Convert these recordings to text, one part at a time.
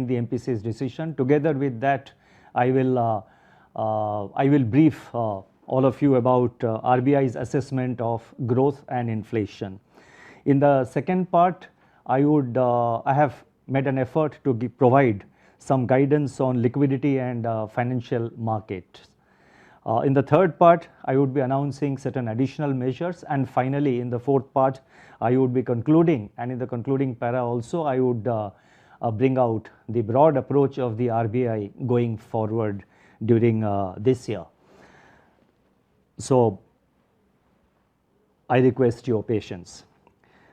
behind the MPC's decision. Together with that, I will brief all of you about RBI's assessment of growth and inflation. In the second part, I have made an effort to provide some guidance on liquidity and financial markets. In the third part, I would be announcing certain additional measures, and finally in the fourth part, I would be concluding, and in the concluding para also I would bring out the broad approach of the RBI going forward during this year. So I request your patience.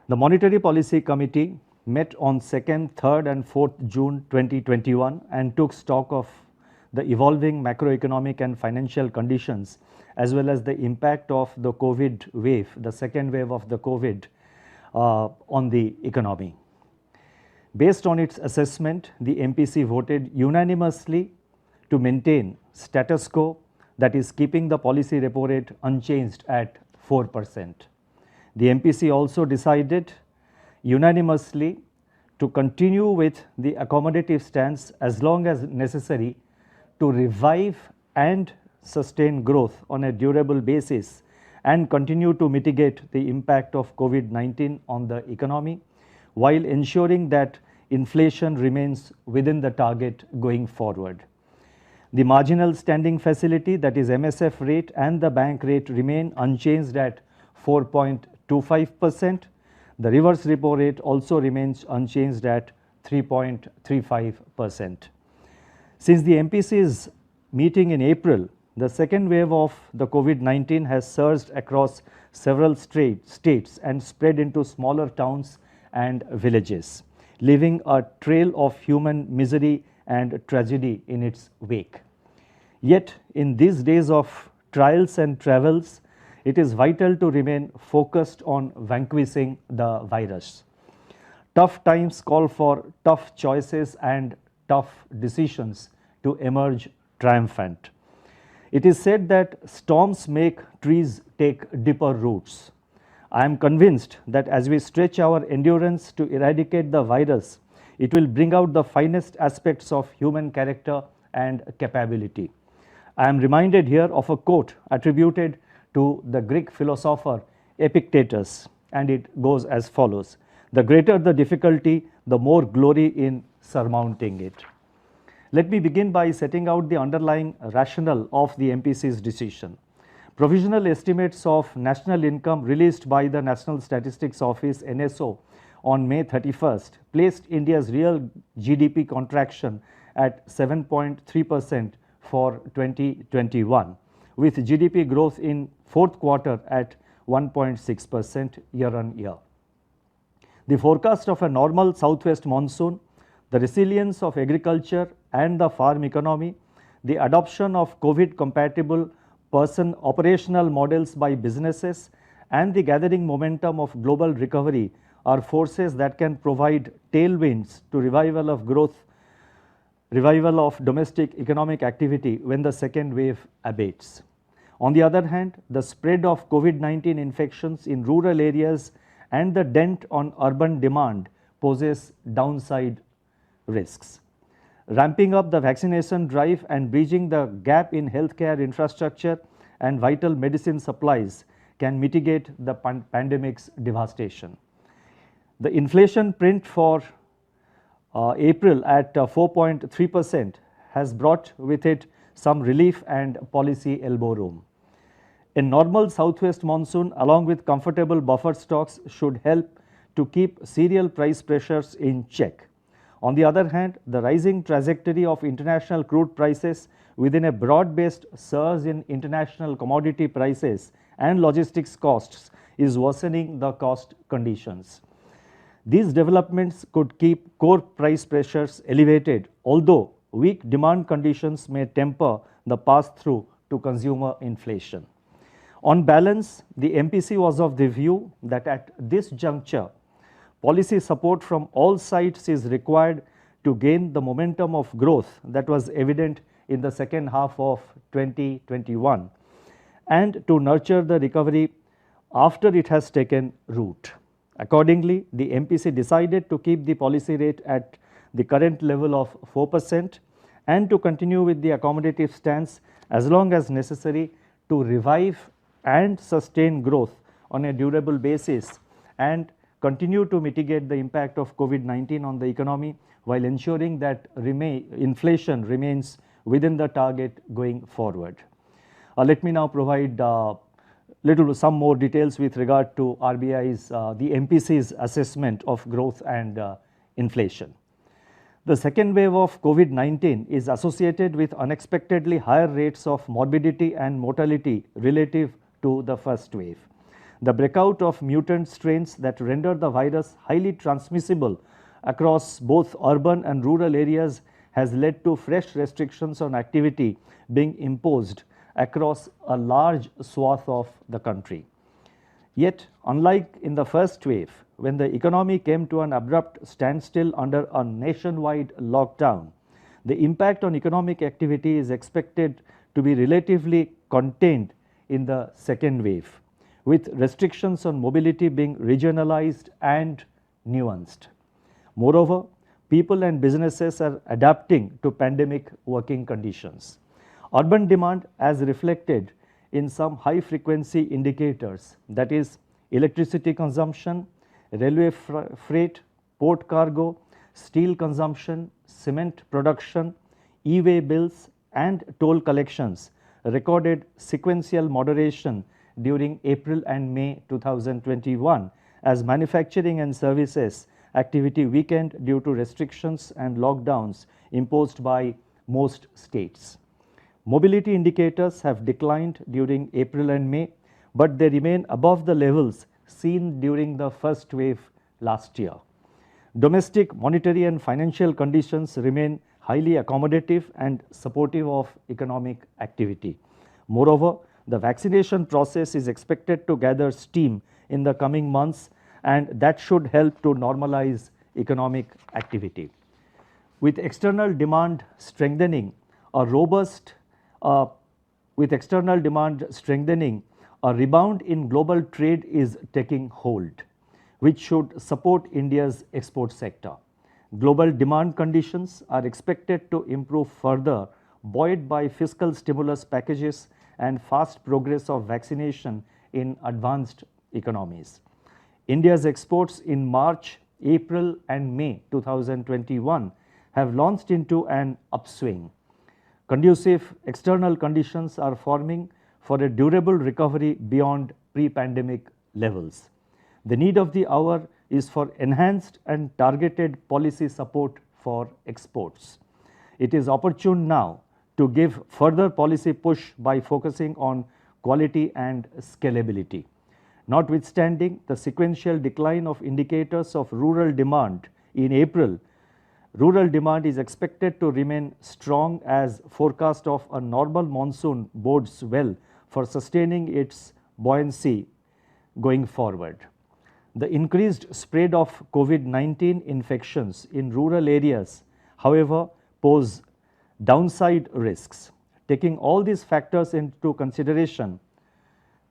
The Monetary Policy Committee met on 2nd, 3rd and 4th June 2021 and took stock of the evolving macroeconomic and financial conditions as well as the impact of the COVID wave, the second wave of the COVID on the economy. Based on its assessment, the MPC voted unanimously to maintain status quo, that is keeping the policy repo rate unchanged at 4%. The MPC also decided unanimously to continue with the accommodative stance as long as necessary to revive and sustain growth on a durable basis and continue to mitigate the impact of COVID-19 on the economy while ensuring that inflation remains within the target going forward. The marginal standing facility, that is MSF rate, and the bank rate remain unchanged at 4.25%. The reverse repo rate also remains unchanged at 3.35%. Since the MPC's meeting in April, the second wave of the COVID-19 has surged across several states and spread into smaller towns and villages, leaving a trail of human misery and tragedy in its wake. Yet, in these days of trials and travels, it is vital to remain focused on vanquishing the virus. Tough times call for tough choices and tough decisions to emerge triumphant. It is said that storms make trees take deeper roots. I am convinced that as we stretch our endurance to eradicate the virus, it will bring out the finest aspects of human character and capability. I am reminded here of a quote attributed to the Greek philosopher Epictetus, and it goes as follows: "The greater the difficulty, the more glory in surmounting it." Let me begin by setting out the underlying rationale of the MPC's decision. Provisional estimates of national income released by the National Statistics Office (NSO) on May 31st placed India's real GDP contraction at 7.3% for 2021, with GDP growth in fourth quarter at 1.6% year-on-year. The forecast of a normal southwest monsoon, the resilience of agriculture and the farm economy, the adoption of COVID-compatible person operational models by businesses, and the gathering momentum of global recovery are forces that can provide tailwinds to revival of domestic economic activity when the second wave abates. On the other hand, the spread of COVID-19 infections in rural areas and the dent on urban demand poses downside risks. Ramping up the vaccination drive and bridging the gap in healthcare infrastructure and vital medicine supplies can mitigate the pandemic's devastation. The inflation print for April at 4.3% has brought with it some relief and policy elbow room. A normal southwest monsoon along with comfortable buffer stocks should help to keep cereal price pressures in check. On the other hand, the rising trajectory of international crude prices within a broad-based surge in international commodity prices and logistics costs is worsening the cost conditions. These developments could keep core price pressures elevated, although weak demand conditions may temper the pass-through to consumer inflation. On balance, the MPC was of the view that at this juncture, policy support from all sides is required to gain the momentum of growth that was evident in the second half of 2021 and to nurture the recovery after it has taken root. Accordingly, the MPC decided to keep the policy rate at the current level of 4% and to continue with the accommodative stance as long as necessary to revive and sustain growth on a durable basis and continue to mitigate the impact of COVID-19 on the economy while ensuring that inflation remains within the target going forward. Let me now provide some more details with regard to RBI's, the MPC's assessment of growth and inflation. The second wave of COVID-19 is associated with unexpectedly higher rates of morbidity and mortality relative to the first wave. The breakout of mutant strains that render the virus highly transmissible across both urban and rural areas has led to fresh restrictions on activity being imposed across a large swath of the country. Yet, unlike in the first wave, when the economy came to an abrupt standstill under a nationwide lockdown, the impact on economic activity is expected to be relatively contained in the second wave, with restrictions on mobility being regionalized and nuanced. Moreover, people and businesses are adapting to pandemic working conditions. Urban demand, as reflected in some high frequency indicators, that is electricity consumption, railway freight, port cargo, steel consumption, cement production, e-way bills and toll collections recorded sequential moderation during April and May 2021 as manufacturing and services activity weakened due to restrictions and lockdowns imposed by most states. Mobility indicators have declined during April and May, but they remain above the levels seen during the first wave last year. Domestic monetary and financial conditions remain highly accommodative and supportive of economic activity. Moreover, the vaccination process is expected to gather steam in the coming months, and that should help to normalize economic activity. With external demand strengthening, a rebound in global trade is taking hold, which should support India's export sector. Global demand conditions are expected to improve further, buoyed by fiscal stimulus packages and fast progress of vaccination in advanced economies. India's exports in March, April and May 2021 have launched into an upswing. Conducive external conditions are forming for a durable recovery beyond pre-pandemic levels. The need of the hour is for enhanced and targeted policy support for exports. It is opportune now to give further policy push by focusing on quality and scalability. Notwithstanding the sequential decline of indicators of rural demand in April, rural demand is expected to remain strong as forecast of a normal monsoon bodes well for sustaining its buoyancy going forward. The increased spread of COVID-19 infections in rural areas, however, pose downside risks. Taking all these factors into consideration,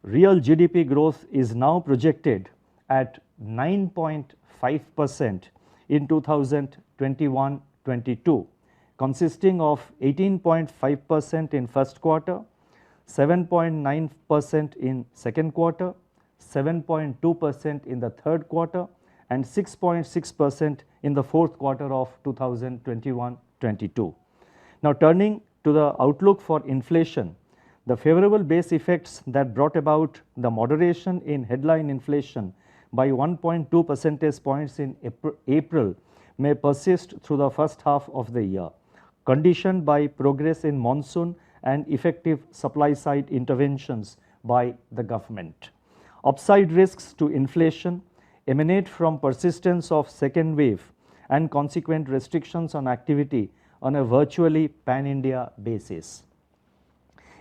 real GDP growth is now projected at 9.5% in 2021-22, consisting of 18.5% in first quarter, 7.9% in second quarter, 7.2% in the third quarter and 6.6% in the fourth quarter of 2021-22. Now turning to the outlook for inflation, the favorable base effects that brought about the moderation in headline inflation by 1.2 percentage points in April may persist through the first half of the year, conditioned by progress in monsoon and effective supply side interventions by the government. Upside risks to inflation emanate from persistence of second wave and consequent restrictions on activity on a virtually pan-India basis.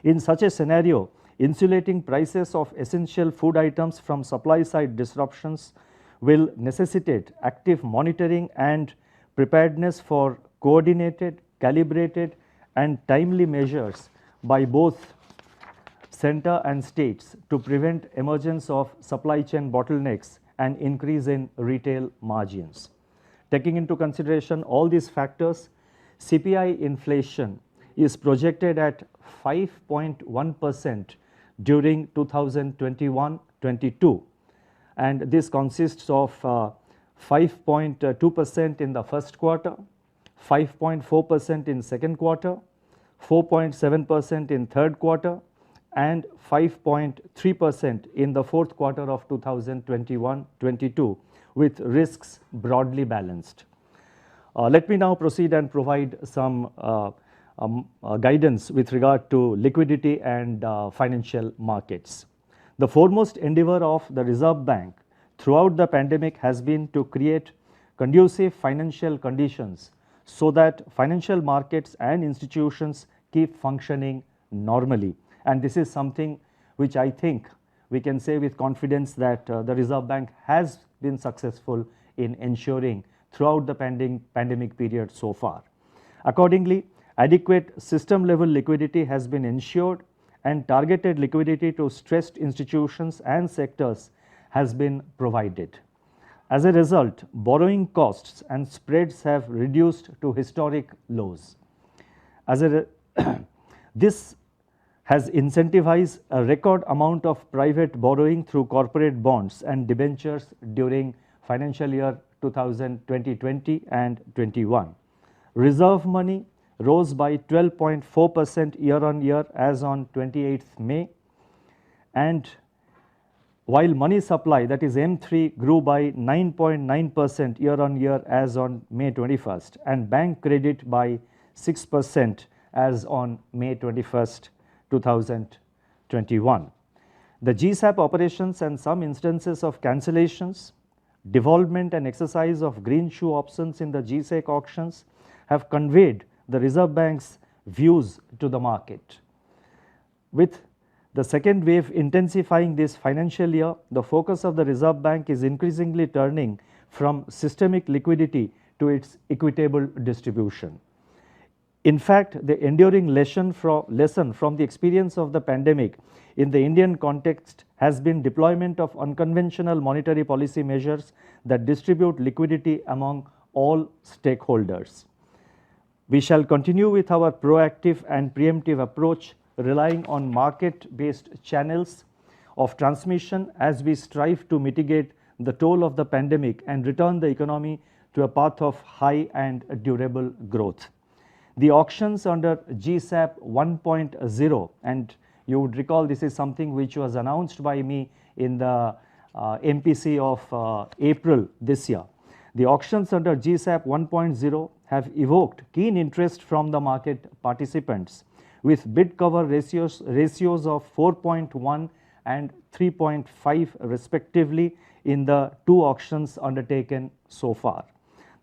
In such a scenario, insulating prices of essential food items from supply side disruptions will necessitate active monitoring and preparedness for coordinated, calibrated and timely measures by both center and states to prevent emergence of supply chain bottlenecks and increase in retail margins. Taking into consideration all these factors, CPI inflation is projected at 5.1% during 2021-22, and this consists of 5.2% in the first quarter, 5.4% in second quarter, 4.7% in third quarter, and 5.3% in the fourth quarter of 2021-22, with risks broadly balanced. Let me now proceed and provide some guidance with regard to liquidity and financial markets. The foremost endeavor of the Reserve Bank throughout the pandemic has been to create conducive financial conditions so that financial markets and institutions keep functioning normally. And this is something which I think we can say with confidence that the Reserve Bank has been successful in ensuring throughout the pandemic period so far. Accordingly, adequate system level liquidity has been ensured, and targeted liquidity to stressed institutions and sectors has been provided. As a result, borrowing costs and spreads have reduced to historic lows. This has incentivized a record amount of private borrowing through corporate bonds and debentures during financial year 2020 and 21. Reserve money rose by 12.4% year on year as on 28th May, and while money supply, that is M3, grew by 9.9% year on year as on May 21st, and bank credit by 6% as on May 21st, 2021. The GSAP operations and some instances of cancellations, devolvement and exercise of green shoe options in the GSEC auctions have conveyed the Reserve Bank's views to the market. With the second wave intensifying this financial year, the focus of the Reserve Bank is increasingly turning from systemic liquidity to its equitable distribution. In fact, the enduring lesson from the experience of the pandemic in the Indian context has been deployment of unconventional monetary policy measures that distribute liquidity among all stakeholders. We shall continue with our proactive and preemptive approach, relying on market-based channels of transmission as we strive to mitigate the toll of the pandemic and return the economy to a path of high and durable growth. The auctions under GSAP 1.0, and you would recall this is something which was announced by me in the MPC of April this year. The auctions under GSAP 1.0 have evoked keen interest from the market participants, with bid cover ratios of 4.1 and 3.5 respectively in the two auctions undertaken so far.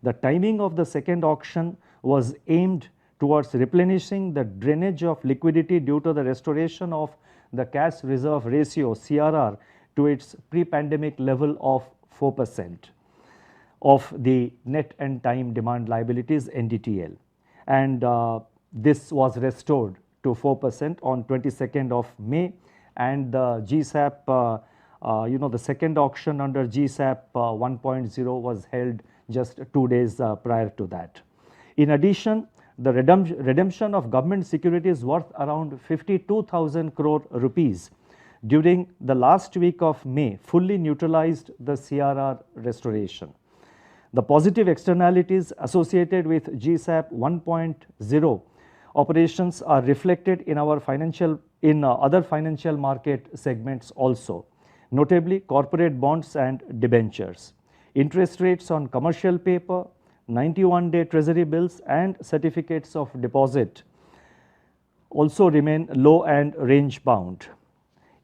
The timing of the second auction was aimed towards replenishing the drainage of liquidity due to the restoration of the cash reserve ratio CRR to its pre-pandemic level of 4% of the net and time demand liabilities NDTL, and this was restored to 4% on 22nd of May, and the GSAP the second auction under GSAP 1.0 was held just 2 days prior to that. In addition, the redemption of government securities worth around 52,000 crore rupees during the last week of May fully neutralized the CRR restoration. The positive externalities associated with GSAP 1.0 operations are reflected in our other financial market segments also, notably corporate bonds and debentures. Interest rates on commercial paper, 91-day treasury bills and certificates of deposit also remain low and range bound.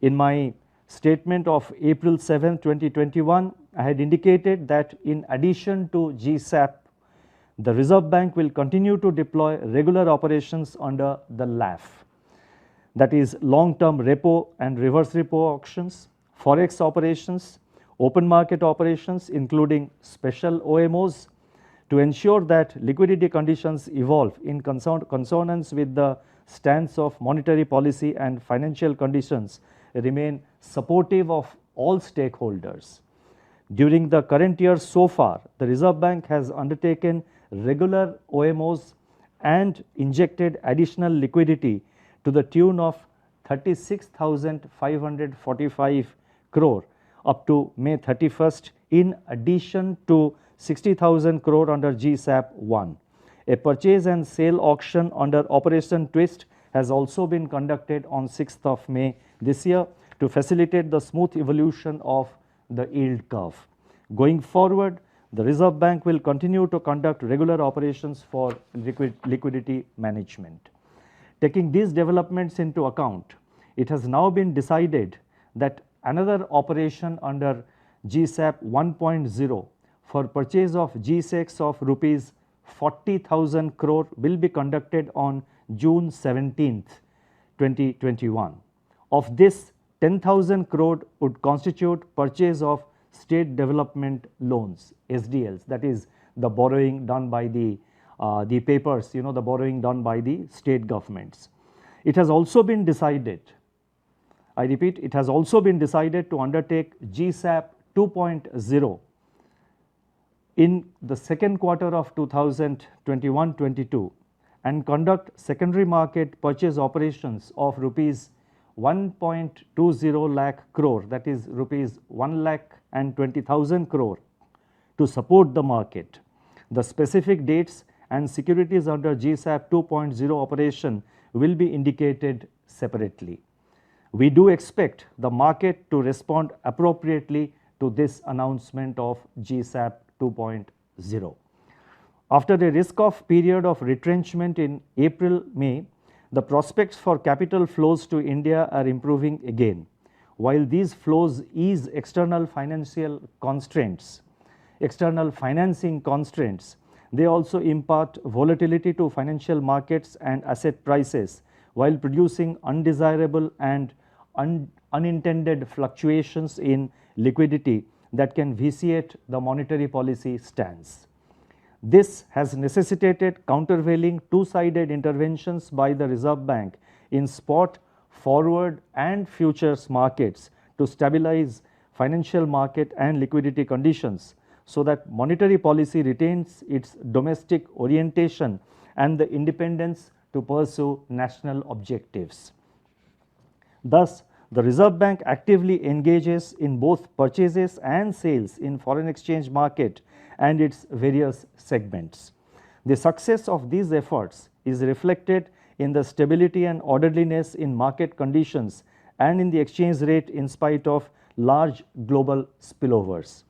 In my statement of April 7, 2021, I had indicated that in addition to GSAP, the Reserve Bank will continue to deploy regular operations under the LAF, that is long-term repo and reverse repo auctions, forex operations, open market operations including special OMOs, to ensure that liquidity conditions evolve in consonance with the stance of monetary policy and financial conditions remain supportive of all stakeholders. During the current year so far, the Reserve Bank has undertaken regular OMOs and injected additional liquidity to the tune of 36,545 crore up to May 31st, in addition to 60,000 crore under GSAP 1. A purchase and sale auction under Operation Twist has also been conducted on 6th of May this year to facilitate the smooth evolution of the yield curve. Going forward, the Reserve Bank will continue to conduct regular operations for liquidity management. Taking these developments into account, it has now been decided that another operation under GSAP 1.0 for purchase of G-Secs of rupees 40,000 crore will be conducted on June 17th, 2021. Of this, 10,000 crore would constitute purchase of state development loans, SDLs, that is the borrowing done by the papers, the borrowing done by the state governments. It has also been decided, I repeat, it has also been decided to undertake GSAP 2.0 in the second quarter of 2021-22 and conduct secondary market purchase operations of rupees 1.20 lakh crore, that is rupees 1,20,000 crore, to support the market. The specific dates and securities under GSAP 2.0 operation will be indicated separately. We do expect the market to respond appropriately to this announcement of GSAP 2.0. After a risk-off period of retrenchment in April-May, the prospects for capital flows to India are improving again. While these flows ease external financing constraints, they also impart volatility to financial markets and asset prices while producing undesirable and unintended fluctuations in liquidity that can vitiate the monetary policy stance. This has necessitated countervailing two-sided interventions by the Reserve Bank in spot, forward and futures markets to stabilize financial market and liquidity conditions so that monetary policy retains its domestic orientation and the independence to pursue national objectives. Thus, the Reserve Bank actively engages in both purchases and sales in foreign exchange market and its various segments. The success of these efforts is reflected in the stability and orderliness in market conditions and in the exchange rate in spite of large global spillovers.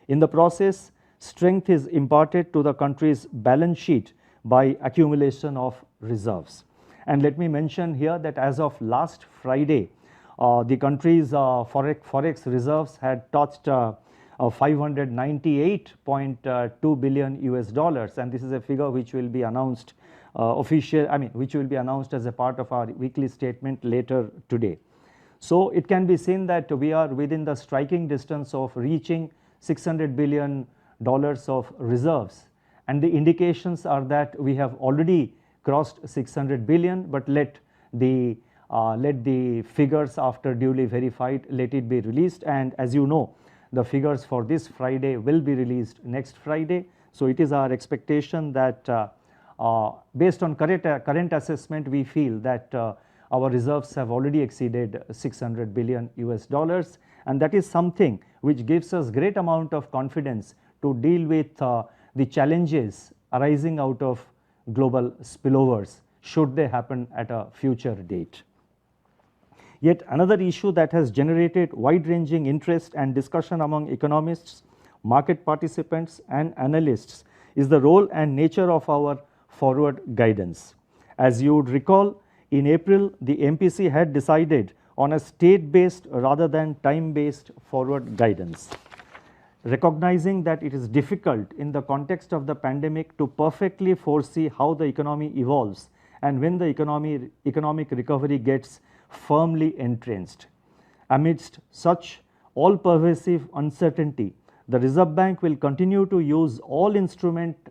In the process, strength is imparted to the country's balance sheet by accumulation of reserves. And let me mention here that as of last Friday, the country's forex reserves had touched 598.2 billion US dollars, and this is a figure which will be announced which will be announced as a part of our weekly statement later today. So it can be seen that we are within the striking distance of reaching $600 billion of reserves, and the indications are that we have already crossed 600 billion, but let the figures after duly verified, let it be released. And as you know, the figures for this Friday will be released next Friday. So it is our expectation that based on current assessment, we feel that our reserves have already exceeded 600 billion US dollars, and that is something which gives us great amount of confidence to deal with the challenges arising out of global spillovers should they happen at a future date. Yet another issue that has generated wide-ranging interest and discussion among economists, market participants and analysts is the role and nature of our forward guidance. As you would recall, in April, the MPC had decided on a state-based rather than time-based forward guidance. Recognizing that it is difficult in the context of the pandemic to perfectly foresee how the economy evolves and when the economic recovery gets firmly entrenched. Amidst such all-pervasive uncertainty, the Reserve Bank will continue to use all instruments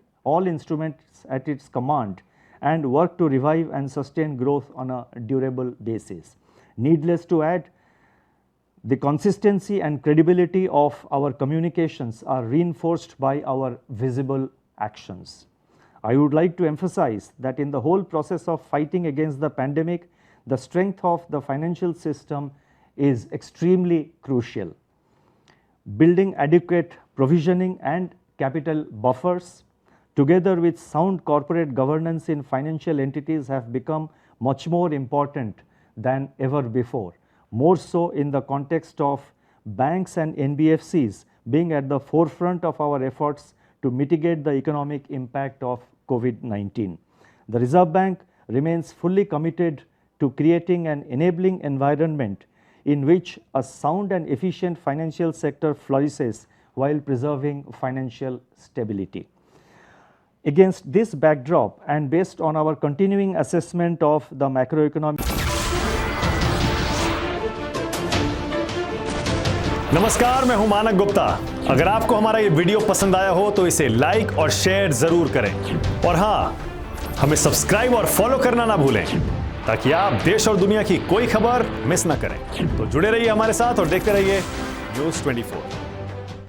at its command and work to revive and sustain growth on a durable basis. Needless to add, The consistency and credibility of our communications are reinforced by our visible actions. I would like to emphasize that in the whole process of fighting against the pandemic, the strength of the financial system is extremely crucial. Building adequate provisioning and capital buffers, together with sound corporate governance in financial entities, have become much more important than ever before, more so in the context of banks and NBFCs being at the forefront of our efforts to mitigate the economic impact of COVID-19. The Reserve Bank remains fully committed to creating an enabling environment in which a sound and efficient financial sector flourishes while preserving financial stability. Against this backdrop and based on our continuing assessment of the macroeconomic. नमस्कार, मैं हूं मानक गुप्ता। अगर आपको हमारा ये video पसंद आया हो तो इसे लाइक और शेयर जरूर करें और हाँ, हमें सब्सक्राइब और फॉलो करना ना भूलें ताकि आप देश और दुनिया की कोई खबर मिस ना करें। तो जुड़े रहिए हमारे साथ और देखते रहिए न्यूज़ 24।